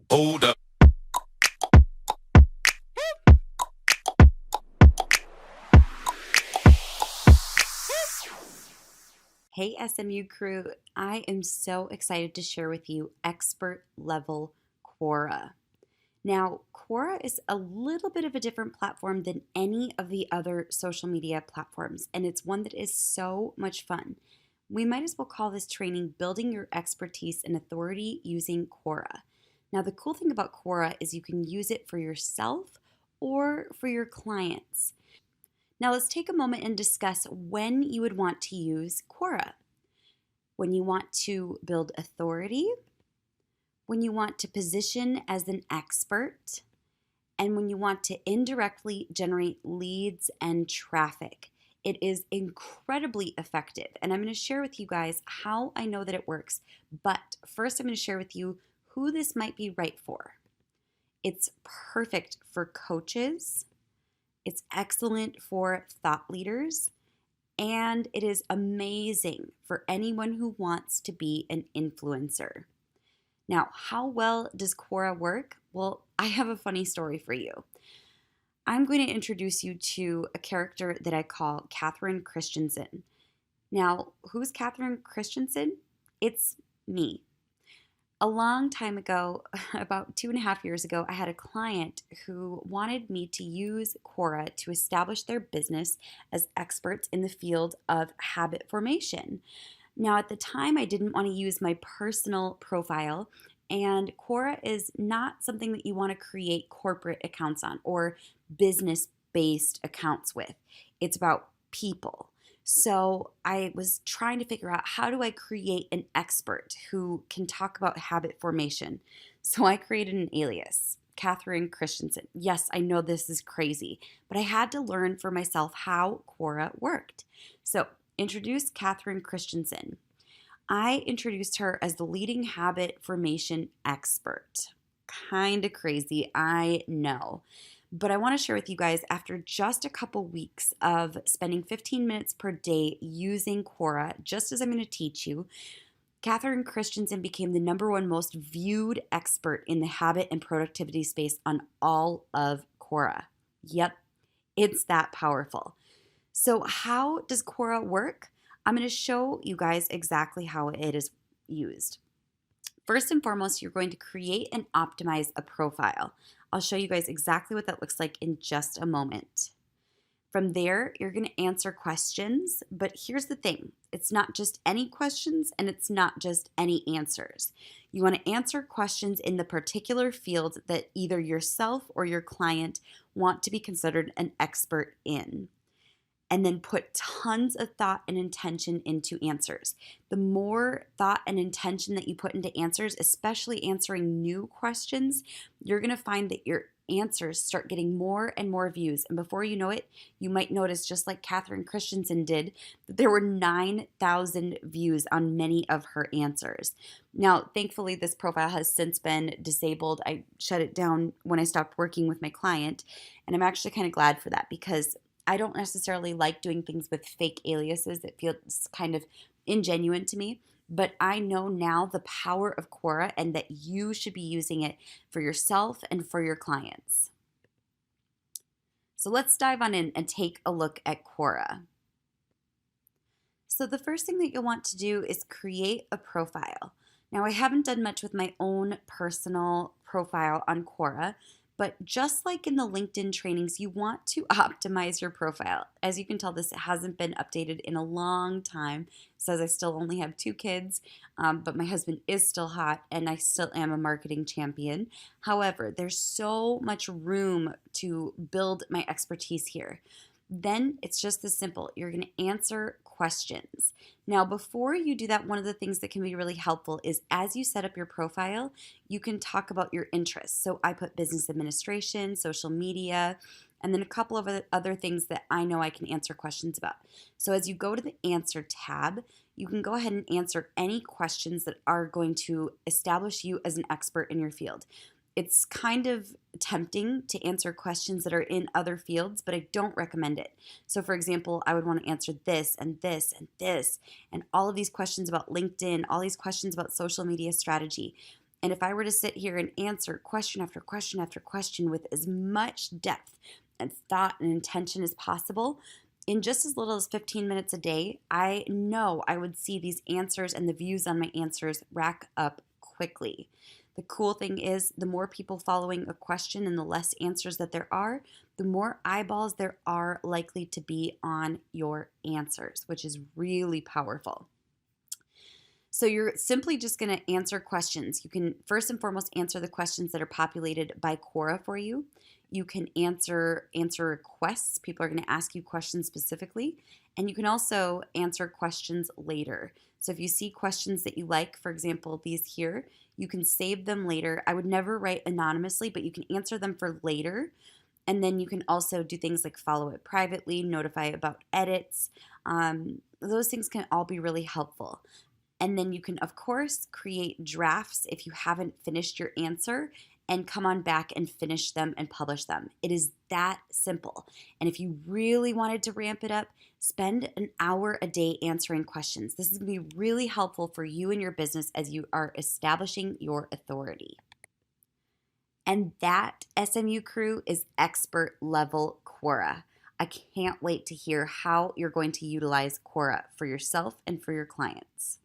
Hold up. Hey SMU crew, I am so excited to share with you expert level Quora. Now, Quora is a little bit of a different platform than any of the other social media platforms, and it's one that is so much fun. We might as well call this training Building Your Expertise and Authority Using Quora. Now, the cool thing about Quora is you can use it for yourself or for your clients. Now, let's take a moment and discuss when you would want to use Quora. When you want to build authority, when you want to position as an expert, and when you want to indirectly generate leads and traffic. It is incredibly effective, and I'm going to share with you guys how I know that it works. But first, I'm going to share with you who this might be right for. It's perfect for coaches. It's excellent for thought leaders, and it is amazing for anyone who wants to be an influencer. Now, how well does Quora work? Well, I have a funny story for you. I'm going to introduce you to a character that I call Catherine Christensen. Now, who's Catherine Christensen? It's me. A long time ago, about 2.5 years ago, I had a client who wanted me to use Quora to establish their business as experts in the field of habit formation. Now, at the time, I didn't want to use my personal profile, and Quora is not something that you want to create corporate accounts on or business based accounts with. It's about people. So I was trying to figure out, how do I create an expert who can talk about habit formation? So I created an alias, Catherine Christensen. Yes, I know this is crazy, but I had to learn for myself how Quora worked. So introduce Catherine Christensen. I introduced her as the leading habit formation expert. Kind of crazy, I know. But I want to share with you guys, after just a couple weeks of spending 15 minutes per day using Quora, just as I'm going to teach you, Catherine Christensen became the #1 most viewed expert in the habit and productivity space on all of Quora. Yep, it's that powerful. So how does Quora work? I'm going to show you guys exactly how it is used. First and foremost, you're going to create and optimize a profile. I'll show you guys exactly what that looks like in just a moment. From there, you're going to answer questions, but here's the thing. It's not just any questions, and it's not just any answers. You want to answer questions in the particular field that either yourself or your client want to be considered an expert in, and then put tons of thought and intention into answers. The more thought and intention that you put into answers, especially answering new questions, you're going to find that your answers start getting more and more views. And before you know it, you might notice, just like Catherine Christensen did, that there were 9,000 views on many of her answers. Now, thankfully, this profile has since been disabled. I shut it down when I stopped working with my client, and I'm actually kind of glad for that, because I don't necessarily like doing things with fake aliases. It feels kind of ingenuine to me. But I know now the power of Quora, and that you should be using it for yourself and for your clients. So let's dive on in and take a look at Quora. So the first thing that you'll want to do is create a profile. Now, I haven't done much with my own personal profile on Quora, but just like in the LinkedIn trainings, you want to optimize your profile. As you can tell, this hasn't been updated in a long time. It says I still only have 2 kids, but my husband is still hot, and I still am a marketing champion. However, there's so much room to build my expertise here. Then it's just this simple. You're going to answer questions. Now, before you do that, one of the things that can be really helpful is, as you set up your profile, you can talk about your interests. So I put business administration, social media, and then a couple of other things that I know I can answer questions about. So as you go to the answer tab, you can go ahead and answer any questions that are going to establish you as an expert in your field. It's kind of tempting to answer questions that are in other fields, but I don't recommend it. So for example, I would want to answer this and this and this, and all of these questions about LinkedIn, all these questions about social media strategy. And if I were to sit here and answer question after question after question with as much depth and thought and intention as possible, in just as little as 15 minutes a day, I know I would see these answers and the views on my answers rack up quickly. The cool thing is, the more people following a question and the less answers that there are, the more eyeballs there are likely to be on your answers, which is really powerful. So you're simply just going to answer questions. You can first and foremost answer the questions that are populated by Quora for you. You can answer requests. People are going to ask you questions specifically, and you can also answer questions later. So if you see questions that you like, for example, these here, you can save them later. I would never write anonymously, but you can answer them for later. And then you can also do things like follow it privately, notify about edits. Those things can all be really helpful. And then you can, of course, create drafts if you haven't finished your answer and come on back and finish them and publish them. It is that simple. And if you really wanted to ramp it up, spend an hour a day answering questions. This is going to be really helpful for you and your business as you are establishing your authority. And that, SMU crew, is expert level Quora. I can't wait to hear how you're going to utilize Quora for yourself and for your clients.